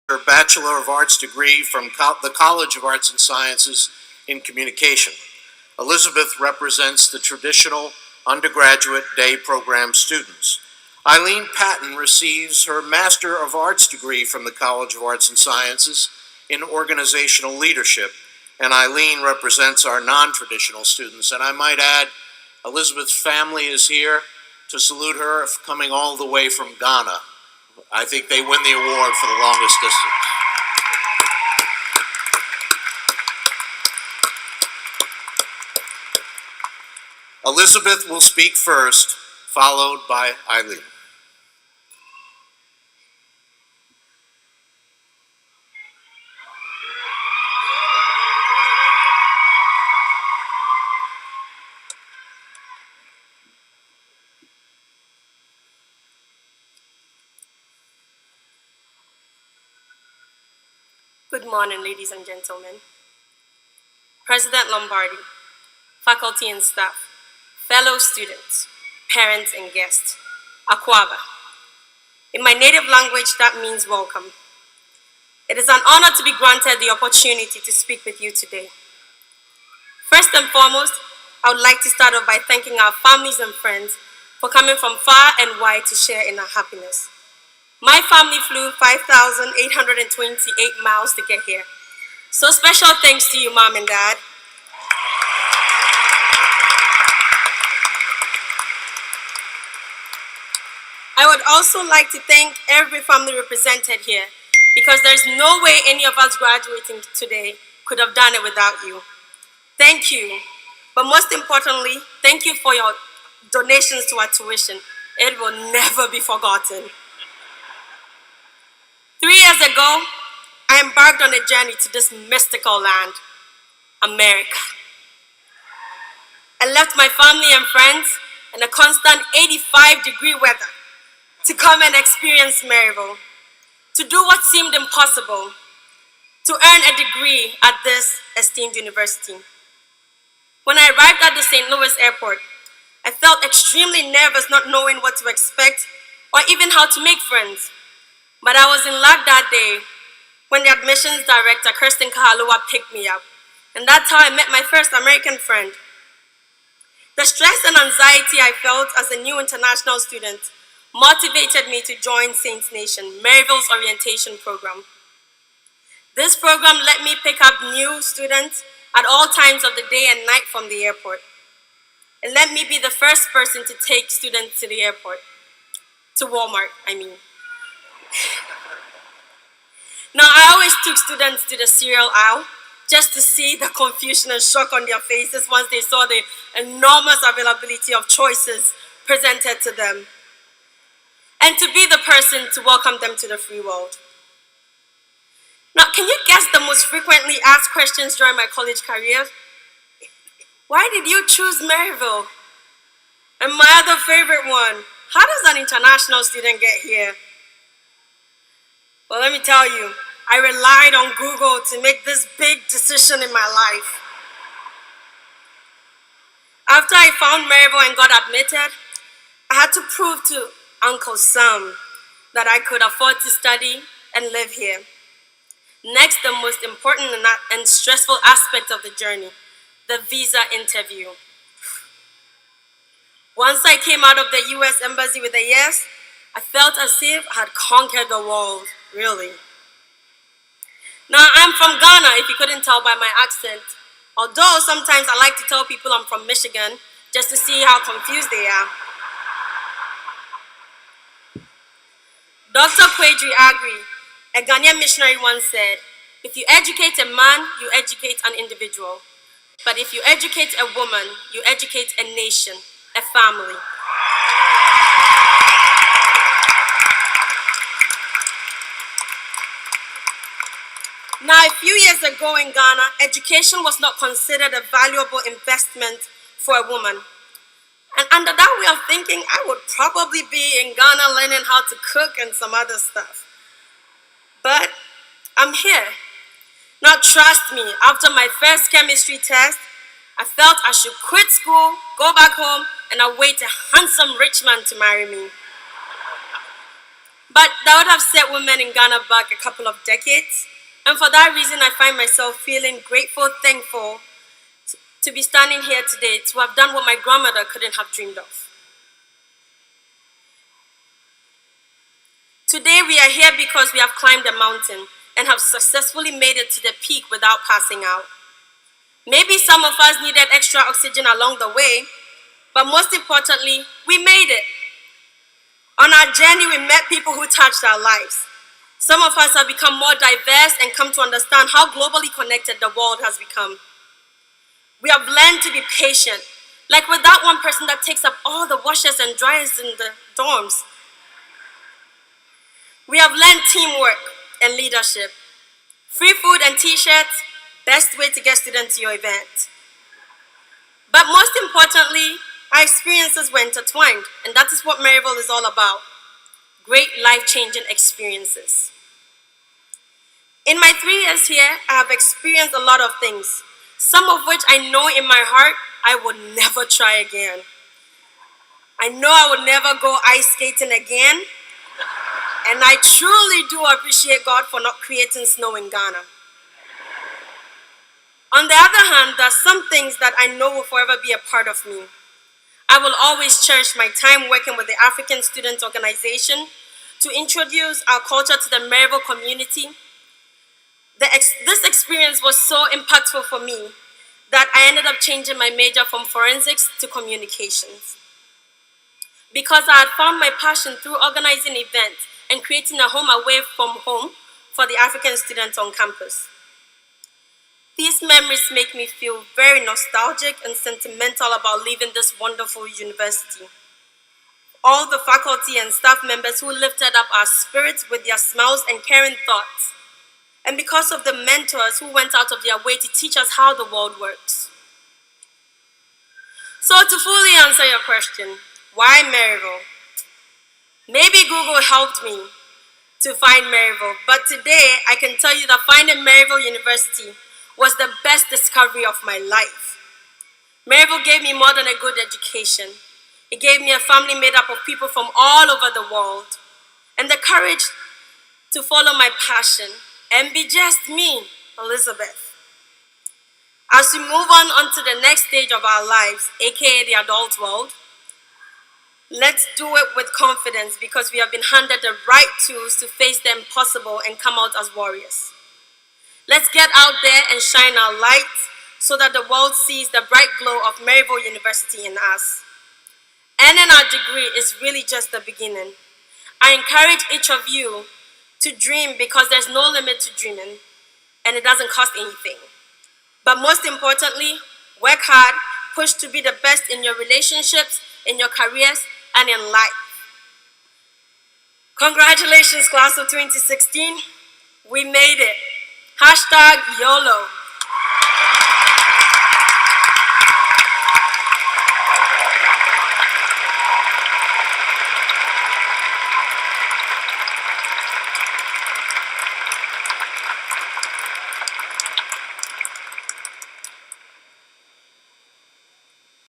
her Bachelor of Arts degree from the College of Arts and Sciences in Communication. Elizabeth represents the traditional undergraduate day program students. Eileen Patton receives her Master of Arts degree from the College of Arts and Sciences in Organizational Leadership, and Eileen represents our non-traditional students. And I might add, Elizabeth's family is here to salute her, coming all the way from Ghana. I think they win the award for the longest distance. Elizabeth will speak first, followed by Eileen. Good morning, ladies and gentlemen. President Lombardi, faculty and staff, fellow students, parents and guests, Akwaba. In my native language, that means welcome. It is an honor to be granted the opportunity to speak with you today. First and foremost, I would like to start off by thanking our families and friends for coming from far and wide to share in our happiness. My family flew 5,828 miles to get here. So special thanks to you, Mom and Dad. I would also like to thank every family represented here, because there's no way any of us graduating today could have done it without you. Thank you. But most importantly, thank you for your donations to our tuition. It will never be forgotten. 3 years ago, I embarked on a journey to this mystical land, America. I left my family and friends in a constant 85-degree weather to come and experience Maryville, to do what seemed impossible, to earn a degree at this esteemed university. When I arrived at the St. Louis airport, I felt extremely nervous, not knowing what to expect or even how to make friends. But I was in luck that day when the admissions director, Kirsten Kahalua, picked me up. And that's how I met my first American friend. The stress and anxiety I felt as a new international student motivated me to join Saints Nation, Maryville's orientation program. This program let me pick up new students at all times of the day and night from the airport. It let me be the first person to take students to the airport, to Walmart, I mean. Now, I always took students to the cereal aisle just to see the confusion and shock on their faces once they saw the enormous availability of choices presented to them, and to be the person to welcome them to the free world. Now, can you guess the most frequently asked questions during my college career? Why did you choose Maryville? And my other favorite one, how does an international student get here? Well, let me tell you, I relied on Google to make this big decision in my life. After I found Maryville and got admitted, I had to prove to Uncle Sam that I could afford to study and live here. Next, the most important and stressful aspect of the journey, the visa interview. Once I came out of the US Embassy with a yes, I felt as if I had conquered the world, really. Now, I'm from Ghana, if you couldn't tell by my accent. Although sometimes I like to tell people I'm from Michigan, just to see how confused they are. Dr. Kwedri Agri, a Ghanaian missionary, once said, if you educate a man, you educate an individual. But if you educate a woman, you educate a nation, a family. Now, a few years ago in Ghana, education was not considered a valuable investment for a woman. And under that way of thinking, I would probably be in Ghana learning how to cook and some other stuff. But I'm here. Now, trust me, after my first chemistry test, I felt I should quit school, go back home, and await a handsome rich man to marry me. but that would have set women in Ghana back a couple of decades. And for that reason, I find myself feeling grateful, thankful to be standing here today, to have done what my grandmother couldn't have dreamed of. Today we are here because we have climbed a mountain and have successfully made it to the peak without passing out. Maybe some of us needed extra oxygen along the way, but most importantly, we made it. On our journey, we met people who touched our lives. Some of us have become more diverse and come to understand how globally connected the world has become. We have learned to be patient, like with that one person that takes up all the washers and dryers in the dorms. We have learned teamwork and leadership. Free food and t-shirts, best way to get students to your event. But most importantly, our experiences were intertwined, and that is what Maryville is all about. Great life-changing experiences. In my 3 years here, I have experienced a lot of things, some of which I know in my heart I would never try again. I know I would never go ice skating again, and I truly do appreciate God for not creating snow in Ghana. On the other hand, there are some things that I know will forever be a part of me. I will always cherish my time working with the African Student Organization to introduce our culture to the Maryville community. This experience was so impactful for me that I ended up changing my major from forensics to communications. Because I had found my passion through organizing events and creating a home away from home for the African students on campus. These memories make me feel very nostalgic and sentimental about leaving this wonderful university. All the faculty and staff members who lifted up our spirits with their smiles and caring thoughts. And because of the mentors who went out of their way to teach us how the world works. So to fully answer your question, why Maryville? Maybe Google helped me to find Maryville, but today I can tell you that finding Maryville University was the best discovery of my life. Maryville gave me more than a good education. It gave me a family made up of people from all over the world, and the courage to follow my passion and be just me, Elizabeth. As we move on to the next stage of our lives, aka the adult world, let's do it with confidence because we have been handed the right tools to face the impossible and come out as warriors. Let's get out there and shine our light so that the world sees the bright glow of Maryville University in us. Earning our degree is really just the beginning. I encourage each of you to dream because there's no limit to dreaming and it doesn't cost anything. But most importantly, work hard, push to be the best in your relationships, in your careers, and in life. Congratulations, class of 2016. We made it. #YOLO.